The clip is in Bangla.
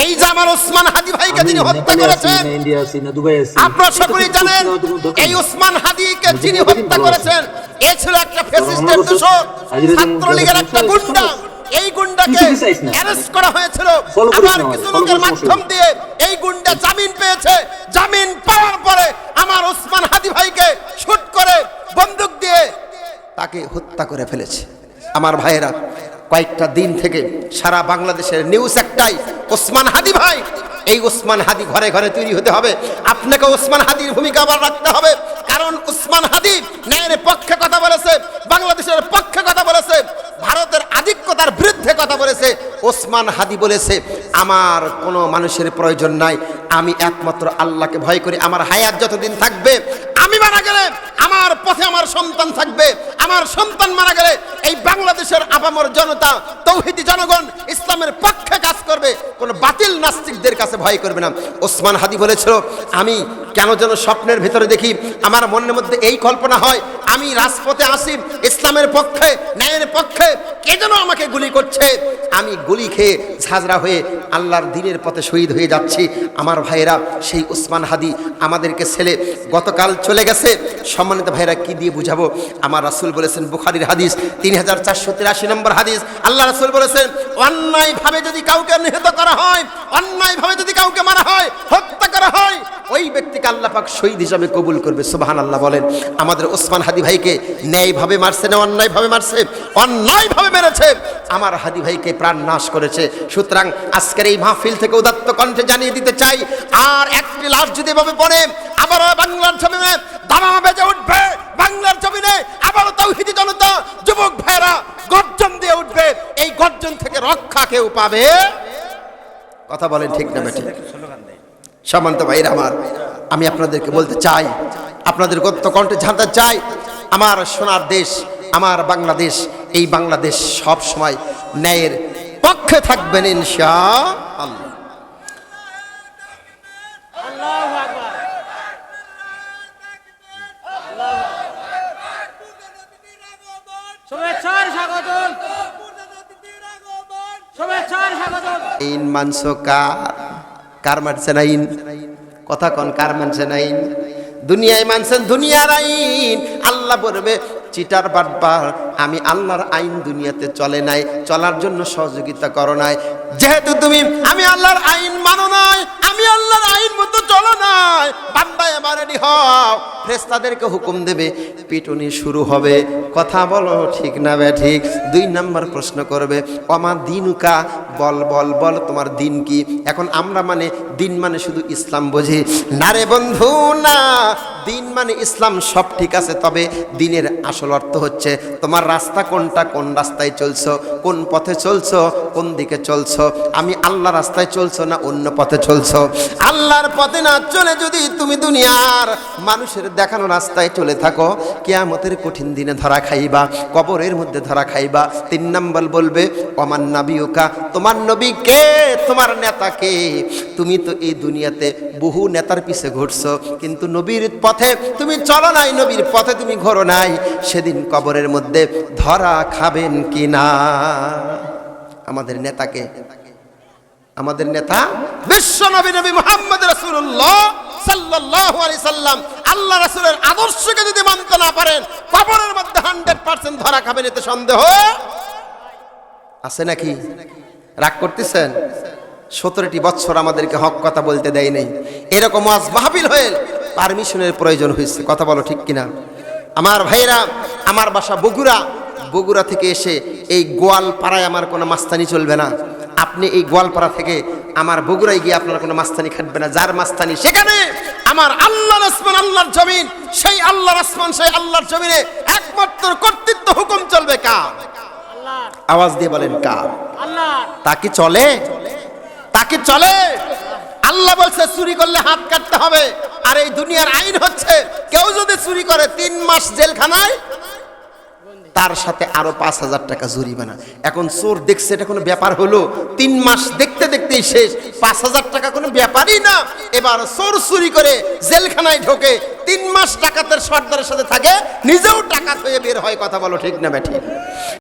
এই যে আমার ওসমান হাদি ভাইকে যিনি হত্যা করেছেন, আপনারা সকলেই জানেন এই ওসমান হাদিকে যিনি হত্যা করেছেন এ ছিল একটা ফ্যাসিস্টের দোসর, ছাত্রলীগের একটা গুন্ডা। এই গুন্ডাকে অ্যারেস্ট করা হয়েছিল, আবার কিছু লোকের মাধ্যম দিয়ে এই গুন্ডা জামিন পেয়েছে। জামিন পাওয়ার পরে আমার ওসমান হাদি ভাইকে শুট করে বন্দুক দিয়ে তাকে হত্যা করে ফেলেছে। আমার ভাইয়েরা, কয়েকটা দিন থেকে সারা বাংলাদেশের নিউজ একটাই, ওসমান হাদি ভাই। এই ওসমান হাদি ঘরে ঘরে তৈরি হতে হবে। আপনাকে ওসমান হাদির ভূমিকা আবার রাখতে হবে, কারণ ওসমান হাদি ন্যায়ের পক্ষে কথা বলেছে, বাংলাদেশের পক্ষে কথা বলেছে, ভারতের আধিক্যতার বিরুদ্ধে কথা বলেছে। ওসমান হাদি বলেছে, আমার কোনো মানুষের প্রয়োজন নাই, আমি একমাত্র আল্লাহকে ভয় করি। আমার হায়াত যতদিন থাকবে, আমি মারা গেলে আমার পথে আমার সন্তান থাকবে, আমার সন্তান মারা গেলে এই বাংলাদেশের আপামর জনতা, তৌহিদি জনগণ ইসলামের পক্ষে কাজ করবে, কোনো বাতিল নাস্তিকদের কাছে ভয় করবে না। ওসমান হাদি বলেছিল, আমি কেন যেন স্বপ্নের ভিতরে দেখি, আমার মনের মধ্যে এই কল্পনা হয় আমি রাজপথে আসি ইসলামের পক্ষে, ন্যায়ের পক্ষে, কে যেন আমাকে গুলি করছে, আমি গুলি খেয়ে ঝাঁঝরা হয়ে আল্লাহর দ্বীনের পথে শহীদ হয়ে যাচ্ছি। আমার ভাইয়েরা, সেই ওসমান হাদি আমাদেরকে ছেলে গতকাল চলে গেছে। সম্মানিত ভাইয়েরা, কি দিয়ে বুঝাবো? আমার রাসূল বলেছেন, বুখারীর হাদিস 3483 নম্বর হাদিস, আল্লাহ রাসূল বলেছেন, অন্যায়ভাবে যদি কাউকে নিহত করা হয়, অন্যায়ভাবে যদি কাউকে মারা হয়, হত্যা করা হয়, ওই ব্যক্তিকে আল্লাহ পাক শহীদ হিসাবে কবুল করবে। সুবহানাল্লাহ বলেন। আমাদের ওসমান হাদি ভাইকে ন্যায়ভাবে মারছে না অন্যায়ভাবে মারছে? অন্যায়ভাবে মেরেছে, আমার হাদি ভাইকে প্রাণ নাশ করেছে। সুতরাং আজকের এই মাহফিল থেকে উদাত্ত কণ্ঠে জানিয়ে দিতে চাই, আর একটি লাশ যদি এভাবে পড়ে আবার বাংলার জমিনে দামামা বেজে উঠবে, বাংলার জমিনে আবার তৌহিদি জনতা, যুবক ভাইরা গর্জন দিয়ে উঠবে। এই গর্জন থেকে রক্ষা কেউ পাবে? কথা বলেন ঠিক না বেঠিক? সম্মানিত ভাইরা আমার, আমি আপনাদেরকে বলতে চাই, আপনাদের গত্য কণ্ঠে জানতে চাই, আমার সোনার দেশ, আমার বাংলাদেশ, এই বাংলাদেশ সব সময় ন্যায়ের পক্ষে থাকবেন ইনশাআল্লাহ। আইন মানছো কার মানছে না আইন? কথা কন, কার মানছে না আইন? দুনিয়ায় মানছেন দুনিয়ার আইন। আল্লাহ বলবে, চিটার বাটপার, আমি আল্লাহর আইন দুনিয়াতে চলে নাই, চলার জন্য সহযোগিতা করো নাই। যেহেতু তুমি আমি আল্লাহর আইন মানো নাই, আমি আল্লাহর আইন মতো চলো নাই, বান্দায় আমার রেডি হও, ফেরেশতাদেরকে হুকুম দেবে, পিটুনি শুরু হবে। কথা বলো ঠিক না বেঠিক? 2 নম্বর প্রশ্ন করবে, ওমা দিনুকা, বল বল বল তোমার দিন কি? এখন আমরা দিন মানে শুধু ইসলাম বুঝি না রে বন্ধু, না। দিন মানে ইসলাম সব ঠিক আছে, তবে দিনের আসল অর্থ হচ্ছে তোমার রাস্তা কোনটা, কোন রাস্তায় চলছো, কোন পথে চলছো, কোন দিকে চলছো। আমি আল্লাহ রাস্তায় চলছো না অন্য পথে চলছো? আল্লাহর পথে না চলে যদি তুমি দুনিয়ার মানুষের দেখানো রাস্তায় চলে থাকো, কিয়ামতের কঠিন দিনে ধরা খাইবা, কবরের মধ্যে ধরা খাইবা। 3 নম্বর বলবে, ওমান নাবিয়ুকা, তোমার নবী কে, তোমার নেতা কে? তুমি তো এই দুনিয়াতে বহু নেতার পিছে ঘুরছো, কিন্তু নবীর পথে তুমি চলো নাই, নবীর পথে তুমি ঘোরো নাই। সেদিন কবরের মধ্যে ধরা খাবেন কিনা? আমাদের নেতাকে, আমাদের নেতা বিশ্ব নবী নবী মুহাম্মদ রাসূলুল্লাহ সাল্লাল্লাহু আলাইহি সাল্লাম, আল্লাহ রাসূলের আদর্শকে যদি মানতে না পারেন, কবরের মধ্যে 100% ধরা খাবেন, এতে সন্দেহ আছে নাকি? রাগ করতেছেন? 17টি বছর আমাদেরকে হক কথা বলতে দেয় নাই, এরকম ওয়াজ মাহফিল হয়ে পারমিশনের প্রয়োজন হয়েছে। কথা বলো ঠিক কিনা? আমার ভাইরা, আমার বাসা বগুড়া, বগুড়া থেকে এসে এই গোয়ালপাড়ায় আমার কোনো মাস্তানি চলবে না। আপনি এই গোয়ালপাড়া থেকে আমার বগুড়ায় গিয়ে আপনার কোনো মাস্তানি খাটবে না। যার মাস্তানি সেখানে, আমার আল্লাহর আসমান, আল্লাহর জমিন, সেই আল্লাহর আসমান, সেই আল্লাহর জমিনে একমাত্র কর্তৃত্ব হুকুম চলবে কার? আওয়াজ দিয়ে বলেন কার? আল্লাহ। তা কি চলে? তা কি চলে? আল্লাহ বলছে চুরি করলে হাত কাটতে হবে, আর এই দুনিয়ার আইন হচ্ছে কেউ যদি চুরি করে 3 মাস জেলখানায়, তার সাথে আরো 5000 টাকা জরিমানা। এখন চোর দেখছে, এটা কোনো ব্যাপার হলো? 3 মাস দেখতে দেখতেই শেষ, 5000 টাকা কোনো ব্যাপারই না। এবার চোর চুরি করে জেলখানায় ঢোকে, 3 মাস ডাকাতের সর্দারের সাথে থাকে, নিজেও ডাকাত হয়ে বের হয়। কথা বলো ঠিক না বেঠিক?